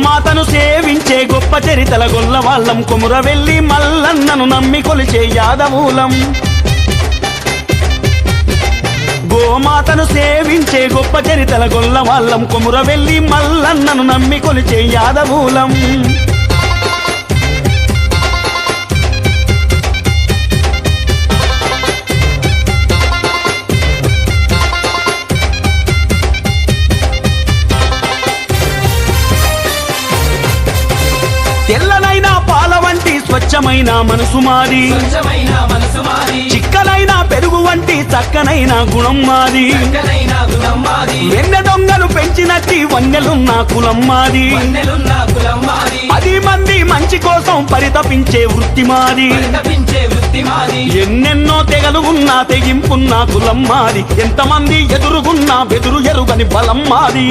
మాతను సేవించే గొప్ప చరితల గొల్ల వాళ్ళం కొమురవెల్లి మల్లన్నను నమ్మి కొలిచే యాదవులం గోమాతను సేవించే గొప్ప చరితల గొల్ల వాళ్ళం కొమురవెల్లి మల్లన్నను నమ్మి కొలిచే యాదవులం తెల్లనైన పాల వంటి స్వచ్ఛమైన మనసు మాది చిక్కనైన పెరుగు వంటి చక్కనైన గుణం మాది వెన్న దొంగలు పెంచినట్టి వన్నెలున్న కులం మాది 10 మంది మంచి కోసం పరితపించే వృత్తి మాది ఎన్నెన్నో తెగలు ఉన్నా తెగింపున్న కులం మాది ఎంతమంది ఎదురుగున్నా బెదురు ఎరుగని బలం మాది